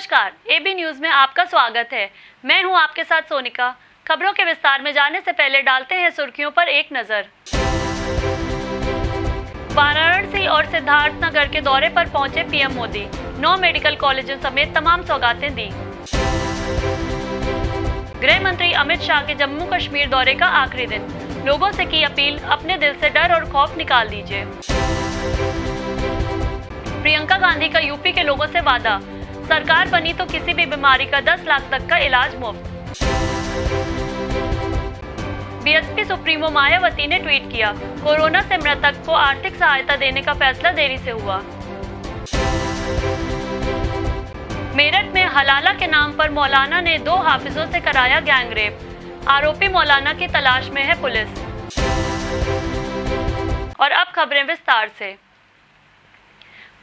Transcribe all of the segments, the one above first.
नमस्कार, AB news में आपका स्वागत है। मैं हूं आपके साथ सोनिका। खबरों के विस्तार में जाने से पहले डालते हैं सुर्खियों पर एक नजर। वाराणसी और सिद्धार्थनगर के दौरे पर पहुंचे पीएम मोदी। 9 मेडिकल कॉलेजों समेत तमाम सौगातें दी। गृह मंत्री अमित शाह के जम्मू कश्मीर दौरे का आखिरी दिन। लोगों से की अपील, अपने दिल से डर और खौफ निकाल दीजिए। प्रियंका गांधी का यूपी के लोगों से वादा, सरकार बनी तो किसी भी बीमारी का 10 लाख तक का इलाज मुफ्त। बीएसपी सुप्रीमो मायावती ने ट्वीट किया, कोरोना से मृतक को आर्थिक सहायता देने का फैसला देरी से हुआ। मेरठ में हलाला के नाम पर मौलाना ने 2 हाफिजों से कराया गैंगरेप। आरोपी मौलाना की तलाश में है पुलिस। और अब खबरें विस्तार से।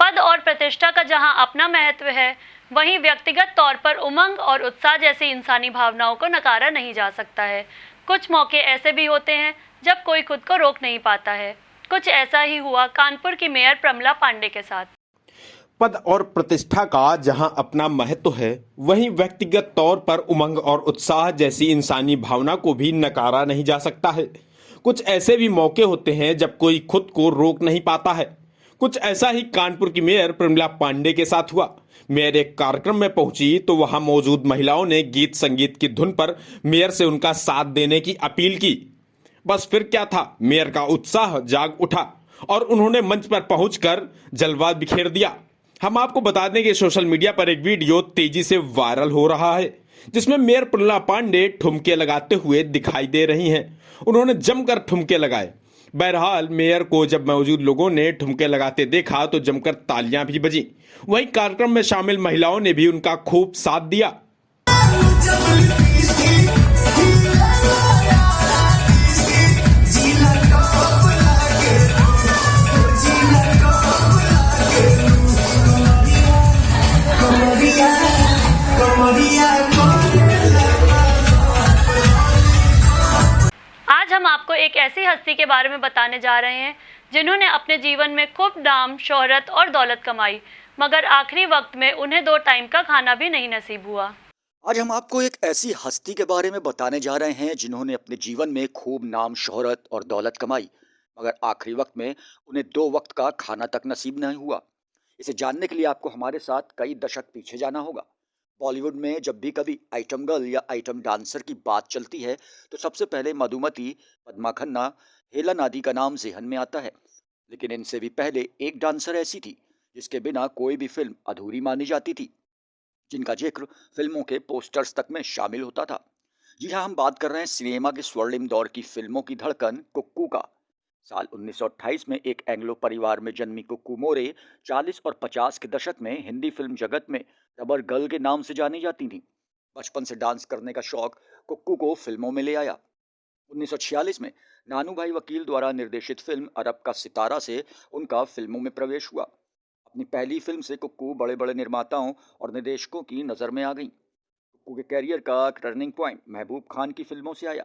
पद और प्रतिष्ठा का जहां अपना महत्व है, वहीं व्यक्तिगत तौर पर उमंग और उत्साह जैसी इंसानी भावनाओं को नकारा नहीं जा सकता है। कुछ मौके ऐसे भी होते हैं जब कोई खुद को रोक नहीं पाता है। कुछ ऐसा ही हुआ कानपुर की मेयर प्रमला पांडे के साथ। पद और प्रतिष्ठा का जहां अपना महत्व है, वहीं व्यक्तिगत तौर पर उमंग और उत्साह जैसी इंसानी भावना को भी नकारा नहीं जा सकता है। कुछ ऐसे भी मौके होते हैं जब कोई खुद को रोक नहीं पाता है। कुछ ऐसा ही कानपुर की मेयर प्रमला पांडे के साथ हुआ। मेयर एक कार्यक्रम में पहुंची तो वहां मौजूद महिलाओं ने गीत संगीत की धुन पर मेयर से उनका साथ देने की अपील की। बस फिर क्या था, मेयर का उत्साह जाग उठा और उन्होंने मंच पर पहुंचकर जलवा बिखेर दिया। हम आपको बता दें कि सोशल मीडिया पर एक वीडियो तेजी से वायरल हो रहा है, जिसमें मेयर प्रमला पांडे ठुमके लगाते हुए दिखाई दे रही हैं। उन्होंने जमकर ठुमके लगाए। बहरहाल मेयर को जब मौजूद लोगों ने ठुमके लगाते देखा तो जमकर तालियां भी बजी। वहीं कार्यक्रम में शामिल महिलाओं ने भी उनका खूब साथ दिया। आज हम आपको एक ऐसी हस्ती के बारे में बताने जा रहे हैं जिन्होंने अपने जीवन में खूब नाम, शोहरत और दौलत कमाई, मगर आखिरी वक्त में उन्हें 2 टाइम का खाना भी नहीं नसीब हुआ। आज हम आपको एक ऐसी हस्ती के बारे में बताने जा रहे हैं जिन्होंने अपने जीवन में खूब नाम, शोहरत और दौलत कमाई, मगर आखिरी वक्त में उन्हें 2 वक्त का खाना तक नसीब नहीं हुआ। इसे जानने के लिए आपको हमारे साथ कई दशक पीछे जाना होगा। बॉलीवुड में जब भी कभी आइटम गर्ल या आइटम डांसर की बात चलती है तो सबसे पहले मधुमती, पद्मा खन्ना, हेलन आदि का नाम ज़हन में आता है। लेकिन इनसे भी पहले एक डांसर ऐसी थी जिसके बिना कोई भी फिल्म अधूरी मानी जाती थी, जिनका जिक्र फिल्मों के पोस्टर्स तक में शामिल होता था। जी हाँ, हम बात कर रहे हैं सिनेमा के स्वर्णिम दौर की फिल्मों की धड़कन कुक्कू का। साल 1928 में एक एंग्लो परिवार में जन्मी कुक्कू मोरे 40 और 50 के दशक में हिंदी फिल्म जगत में रबर गर्ल के नाम से जानी जाती थी। बचपन से डांस करने का शौक कुक्कू को फिल्मों में ले आया। 1946 में नानू भाई वकील द्वारा निर्देशित फिल्म अरब का सितारा से उनका फिल्मों में प्रवेश हुआ। अपनी पहली फिल्म से कुक्कू बड़े बड़े निर्माताओं और निर्देशकों की नज़र में आ गई। कुक्कू के कैरियर का टर्निंग पॉइंट महबूब खान की फिल्मों से आया।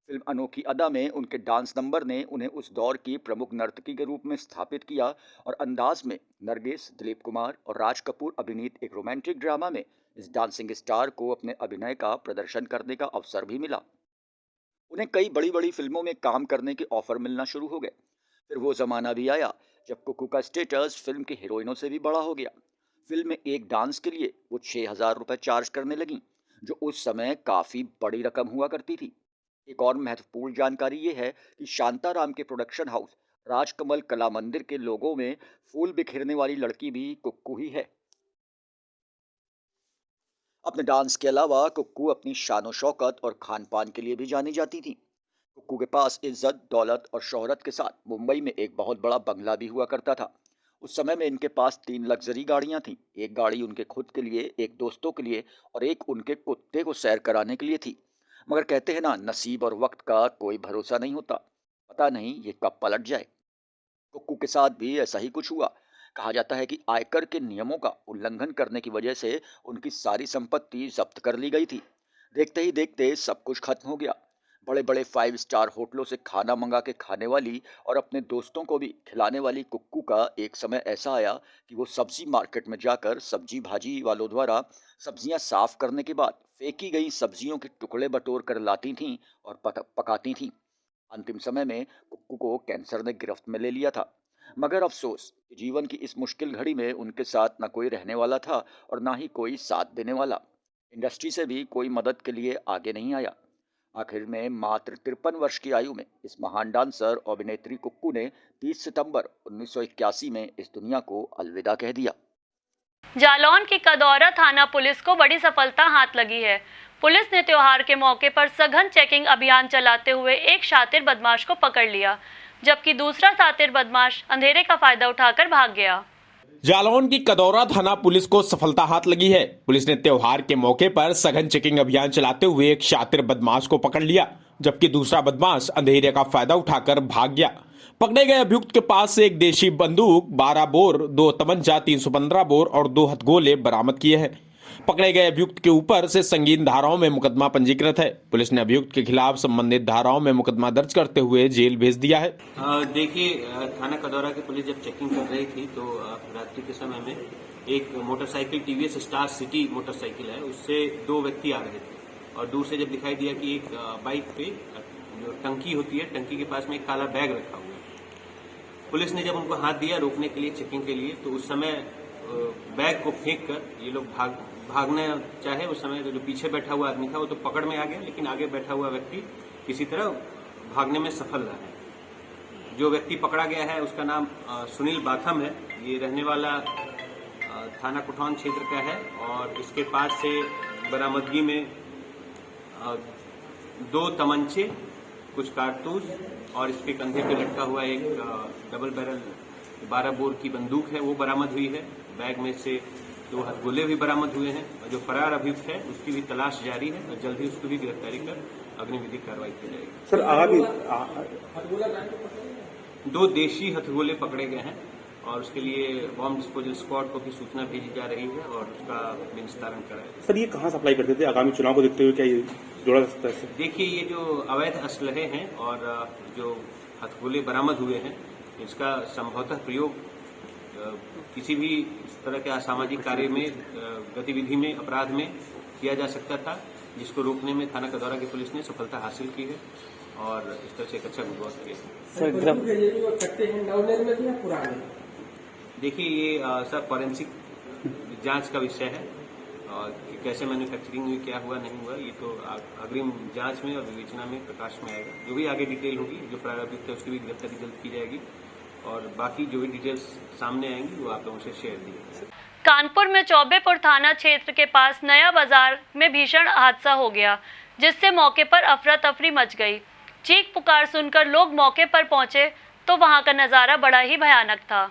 फिल्म अनोखी अदा में उनके डांस नंबर ने उन्हें उस दौर की प्रमुख नर्तकी के रूप में स्थापित किया और अंदाज में नरगिस, दिलीप कुमार और राज कपूर अभिनीत एक रोमांटिक ड्रामा में इस डांसिंग स्टार को अपने अभिनय का प्रदर्शन करने का अवसर भी मिला। उन्हें कई बड़ी बड़ी फिल्मों में काम करने के ऑफर मिलना शुरू हो गए। फिर वो ज़माना भी आया जब कुक्कू का स्टेटस फिल्म की हीरोइनों से भी बड़ा हो गया। फिल्म में एक डांस के लिए वो 6,000 रुपये चार्ज करने लगी, जो उस समय काफ़ी बड़ी रकम हुआ करती थी। एक और महत्वपूर्ण जानकारी ये है कि शांताराम के प्रोडक्शन हाउस राजकमल कला मंदिर के लोगों में फूल बिखेरने वाली लड़की भी कुक्कू ही है। अपने डांस के अलावा कुक्कू अपनी शानो शौकत और खान पान के लिए भी जानी जाती थी। कुक्कू के पास इज्जत, दौलत और शोहरत के साथ मुंबई में एक बहुत बड़ा बंगला भी हुआ करता था। उस समय में इनके पास 3 लग्जरी गाड़ियां थीं। एक गाड़ी उनके खुद के लिए, एक दोस्तों के लिए और एक उनके कुत्ते को सैर कराने के लिए थी। मगर कहते हैं ना, नसीब और वक्त का कोई भरोसा नहीं होता, पता नहीं ये कब पलट जाए। कुक्कू के साथ भी ऐसा ही कुछ हुआ। कहा जाता है कि आयकर के नियमों का उल्लंघन करने की वजह से उनकी सारी संपत्ति जब्त कर ली गई थी। देखते ही देखते सब कुछ खत्म हो गया। बड़े बड़े 5 स्टार होटलों से खाना मंगा के खाने वाली और अपने दोस्तों को भी खिलाने वाली कुक्कू का एक समय ऐसा आया कि वो सब्जी मार्केट में जाकर सब्जी भाजी वालों द्वारा सब्जियां साफ करने के बाद फेंकी गई सब्जियों के टुकड़े बटोर कर लाती थीं और पकाती थीं। अंतिम समय में कुक्कू को कैंसर ने गिरफ्त में ले लिया था। मगर अफसोस कि जीवन की इस मुश्किल घड़ी में उनके साथ न कोई रहने वाला था और ना ही कोई साथ देने वाला। इंडस्ट्री से भी कोई मदद के लिए आगे नहीं आया। आखिर में मात्र 53 वर्ष की आयु में इस महान डांसर और अभिनेत्री कुक्कू ने 30 सितंबर 1981 में इस दुनिया को अलविदा कह दिया। जालौन की कदौरा थाना पुलिस को बड़ी सफलता हाथ लगी है। पुलिस ने त्योहार के मौके पर सघन चेकिंग अभियान चलाते हुए एक शातिर बदमाश को पकड़ लिया, जबकि दूसरा शातिर बदमाश अंधेरे का फायदा उठाकर भाग गया। जालौन की कदौरा थाना पुलिस को सफलता हाथ लगी है। पुलिस ने त्योहार के मौके पर सघन चेकिंग अभियान चलाते हुए एक शातिर बदमाश को पकड़ लिया, जबकि दूसरा बदमाश अंधेरे का फायदा उठाकर भाग गया। पकड़े गए अभियुक्त के पास से एक देशी बंदूक, 12 बोर, 2 तमंचा, 315 बोर और 2 हथगोले बरामद किए हैं। पकड़े गए अभियुक्त के ऊपर से संगीन धाराओं में मुकदमा पंजीकृत है। पुलिस ने अभियुक्त के खिलाफ संबंधित धाराओं में मुकदमा दर्ज करते हुए जेल भेज दिया है। देखिए, थाना कदौरा की पुलिस जब चेकिंग कर रही थी तो रात्रि के समय में एक motorcycle TVS star city motorcycle है, उससे 2 व्यक्ति आ रहे थे और दूर से जब दिखाई दिया कि एक बाइक पे जो टंकी होती है, टंकी के पास में एक काला बैग रखा हुआ है। पुलिस ने जब उनको हाथ दिया रोकने के लिए, चेकिंग के लिए, तो उस समय बैग को फेंक कर ये लोग भागने चाहे। उस समय जो पीछे बैठा हुआ आदमी था वो तो पकड़ में आ गया, लेकिन आगे बैठा हुआ व्यक्ति किसी तरह भागने में सफल रहा है। जो व्यक्ति पकड़ा गया है उसका नाम सुनील बाथम है। ये रहने वाला थाना कुठौन क्षेत्र का है और इसके पास से बरामदगी में 2 तमंचे, कुछ कारतूस और इसके कंधे पे लटका हुआ एक डबल बैरल 12 बोर की बंदूक है, वो बरामद हुई है। बैग में से 2 हथगोले भी बरामद हुए हैं और जो फरार अभियुक्त है उसकी भी तलाश जारी है और जल्द ही उसको भी गिरफ्तारी कर अग्नि विधिक कार्रवाई की जाएगी। सर, आगे 2 देशी हथगोले पकड़े गए हैं और उसके लिए बॉम्ब डिस्पोजल स्क्वाड को भी सूचना भेजी जा रही है और उसका निस्तारण कराया। सर, ये कहाँ सप्लाई करते थे? आगामी चुनाव को देखते हुए क्या ये जोड़ा जा सकता है? देखिए, ये जो अवैध असलहे हैं और जो हथगोले बरामद हुए हैं, इसका संभवतः प्रयोग किसी भी इस तरह के असामाजिक कार्य में, गतिविधि में, अपराध में किया जा सकता था, जिसको रोकने में थाना कदौरा की पुलिस ने सफलता हासिल की है और इस तरह से एक अच्छा बंदोबस्त किया। देखिए, ये सब फॉरेंसिक जांच का विषय है और कि कैसे मैन्युफैक्चरिंग हुई, क्या हुआ नहीं हुआ, ये तो अग्रिम जांच में और विवेचना में प्रकाश में आएगा। जो भी आगे डिटेल होगी, जो फरार अभियुक्त है उसकी भी गिरफ्तारी जल्द की जाएगी और बाकी जो भी डिटेल्स सामने आएंगी वो आप लोगों से शेयर की जाएगी। कानपुर में चौबेपुर थाना क्षेत्र के पास नया बाजार में भीषण हादसा हो गया, जिससे मौके पर अफरा तफरी मच गई। चीख पुकार सुनकर लोग मौके पर पहुंचे तो वहां का नजारा बड़ा ही भयानक था।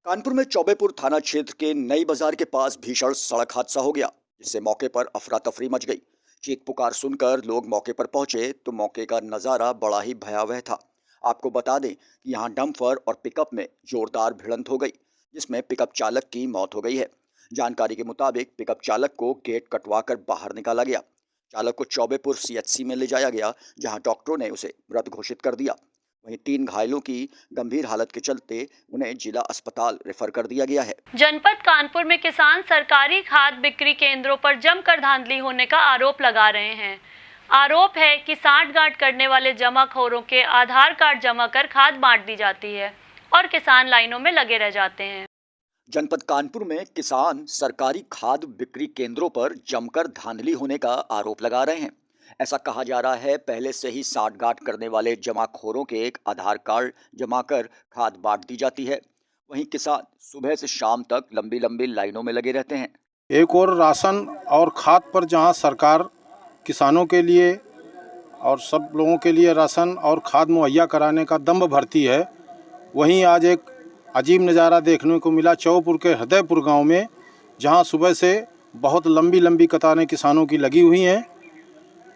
कानपुर में चौबेपुर थाना क्षेत्र के नई बाजार के पास भीषण सड़क हादसा हो गया, जिससे मौके पर अफरा तफरी मच गई। चीख पुकार सुनकर लोग मौके पर पहुंचे तो मौके का नजारा बड़ा ही भयावह था। आपको बता दें कि यहां डंपर और पिकअप में जोरदार भिड़ंत हो गई, जिसमें पिकअप चालक की मौत हो गई है। जानकारी के मुताबिक पिकअप चालक को गेट कटवाकर बाहर निकाला गया। चालक को चौबेपुर सीएचसी में ले जाया गया, जहां डॉक्टरों ने उसे मृत घोषित कर दिया। वहीं 3 घायलों की गंभीर हालत के चलते उन्हें जिला अस्पताल रेफर कर दिया गया है। जनपद कानपुर में किसान सरकारी खाद बिक्री केंद्रों पर जमकर धांधली होने का आरोप लगा रहे हैं। आरोप है कि सांठ-गांठ करने वाले जमाखोरों के आधार कार्ड जमा कर खाद बांट दी जाती है और किसान लाइनों में लगे रह जाते हैं। जनपद कानपुर में किसान सरकारी खाद बिक्री केंद्रों पर जमकर धांधली होने का आरोप लगा रहे हैं। ऐसा कहा जा रहा है पहले से ही सांठ-गांठ करने वाले जमाखोरों के एक आधार कार्ड जमा कर खाद बांट दी जाती है। वहीं किसान सुबह से शाम तक लंबी लंबी लाइनों में लगे रहते हैं। एक और राशन और खाद पर जहां सरकार किसानों के लिए और सब लोगों के लिए राशन और खाद मुहैया कराने का दम भरती है, वहीं आज एक अजीब नज़ारा देखने को मिला चौबेपुर के हृदयपुर गांव में, जहां सुबह से बहुत लंबी लंबी कतारें किसानों की लगी हुई हैं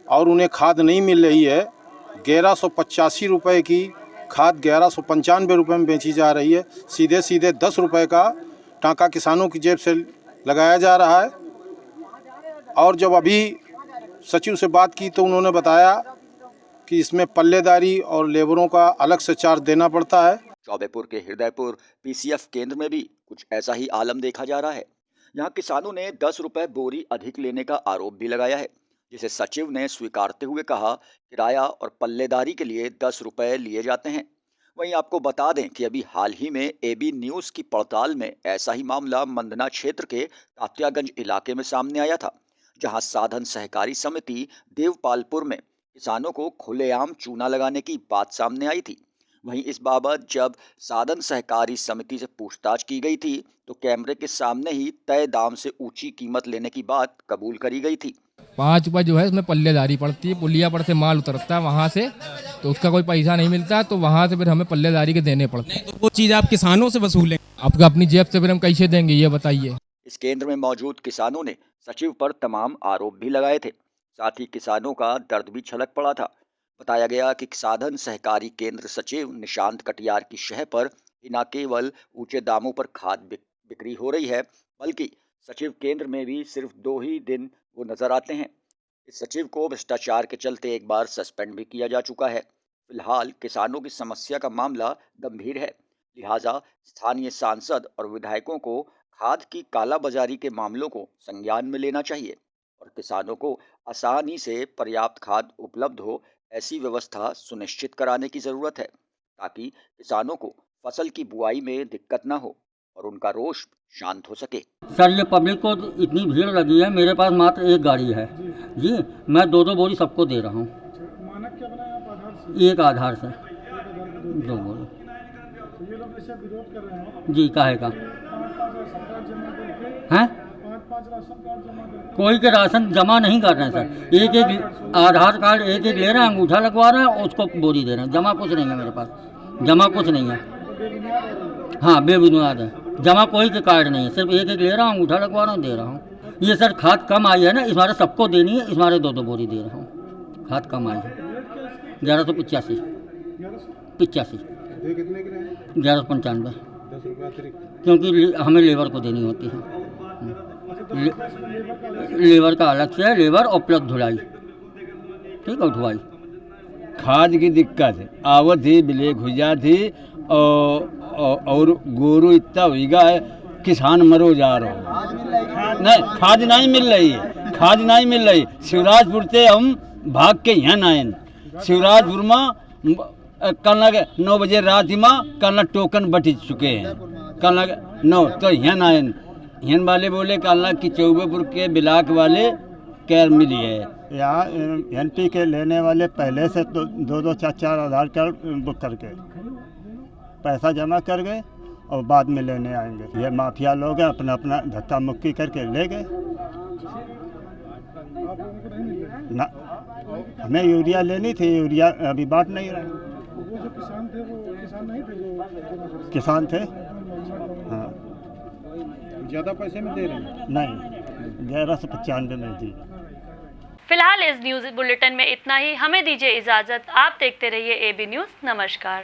और उन्हें खाद नहीं मिल रही है। 1185 रुपये की खाद 1195 रुपये में बेची जा रही है। सीधे सीधे 10 रुपये का टाँका किसानों की जेब से लगाया जा रहा है। और जब अभी सचिव से बात की तो उन्होंने बताया कि इसमें पल्लेदारी और लेबरों का अलग से चार्ज देना पड़ता है। चौबेपुर के हृदयपुर पीसीएफ केंद्र में भी कुछ ऐसा ही आलम देखा जा रहा है। यहाँ किसानों ने 10 रुपए बोरी अधिक लेने का आरोप भी लगाया है, जिसे सचिव ने स्वीकारते हुए कहा किराया और पल्लेदारी के लिए 10 रुपए लिए जाते हैं। वहीं आपको बता दें कि अभी हाल ही में एबी न्यूज़ की पड़ताल में ऐसा ही मामला मंदना क्षेत्र के तात्यागंज इलाके में सामने आया था, जहां साधन सहकारी समिति देवपालपुर में किसानों को खुलेआम चूना लगाने की बात सामने आई थी। वहीं इस बाबत जब साधन सहकारी समिति से पूछताछ की गई थी तो कैमरे के सामने ही तय दाम से ऊंची कीमत लेने की बात कबूल करी गई थी। 5 रुपये जो है उसमें पल्लेदारी पड़ती है, पुलिया पर से माल उतरता है वहाँ से, तो उसका कोई पैसा नहीं मिलता, तो वहाँ से फिर हमें पल्लेदारी के देने पड़ते हैं। तो वो चीज़ आप किसानों से वसूलें, आपका अपनी जेब से फिर हम कैसे देंगे ये बताइए। इस केंद्र में मौजूद किसानों ने सचिव पर तमाम आरोप भी लगाए थे। साथ ही किसानों का दर्द भी छलक पड़ा था। बताया गया कि साधन सहकारी केंद्र सचिव निशांत कटियार की शह पर न केवल ऊंचे दामों पर खाद बिक्री हो रही है, बल्कि सचिव केंद्र में भी सिर्फ 2 ही दिन वो नजर आते हैं। इस सचिव को भ्रष्टाचार के चलते एक बार सस्पेंड भी किया जा चुका है। फिलहाल किसानों की समस्या का मामला गंभीर है, लिहाजा स्थानीय सांसद और विधायकों को खाद की कालाबाजारी के मामलों को संज्ञान में लेना चाहिए और किसानों को आसानी से पर्याप्त खाद उपलब्ध हो, ऐसी व्यवस्था सुनिश्चित कराने की जरूरत है, ताकि किसानों को फसल की बुआई में दिक्कत न हो और उनका रोष शांत हो सके। सर ये पब्लिक को इतनी भीड़ लगी है, मेरे पास मात्र एक गाड़ी है जी, मैं 2-2 बोरी सबको दे रहा हूँ। मानक क्या बनाया आप आधार से? एक आधार से 2 बोरी। ये लोग ऐसे विरोध कर रहे हैं जी, काहे का हैं? 5-5 राशन कार्ड जमा करके कोई के राशन जमा नहीं कर रहे हैं सर, एक आधार कार्ड एक ले रहे हैं, अंगूठा लगवा रहे हैं, उसको बोरी दे रहे हैं। जमा कुछ नहीं है मेरे पास, जमा कुछ नहीं है। हाँ बेबुनियाद है, जमा कोई के कार्ड नहीं है, सिर्फ एक ले रहा हूँ, अंगूठा लगवा रहा हूँ, दे रहा हूँ। ये सर खाद कम आई है ना, इस बार सबको देनी है, इस बार 2-2 बोरी दे रहा हूँ। खाद कम आई है 1185 1195, क्योंकि हमें लेबर को देनी होती है। लेबर का अलग से है, लेबर और प्लस धुलाई, ठीक है, धुलाई। खाद की दिक्कत है, आवत थी, ब्लैक हुई थी और गोरू इतना हुईगा है, किसान मरो जा रहा हो। नहीं खाद नहीं मिल रही है, खाद नहीं मिल रही। शिवराजपुर से हम भाग के यहाँ आए, शिवराजपुर में कल 9 बजे रात में कल टोकन बट चुके हैं, कल 9 तो यहाँ आए। यहाँ वाले बोले कल कि चौबेपुर के ब्लॉक वाले कैर मिली है। यहाँ एनपी के लेने वाले पहले से तो 2-2 4-4 आधार कार्ड बुक करके पैसा जमा कर गए और बाद में लेने आएंगे। ये माफिया लोग हैं, अपना अपना धक्का मुक्की करके ले गए ना। हमें यूरिया लेनी थी, यूरिया अभी बांट नहीं रहे। वो जो किसान थे वो किसान नहीं थे, जो किसान थे। हाँ ज़्यादा पैसे में दे रहे हैं? नहीं 1195 में दी। फिलहाल इस न्यूज़ बुलेटिन में इतना ही। हमें दीजिए इजाज़त। आप देखते रहिए एबी न्यूज़। नमस्कार।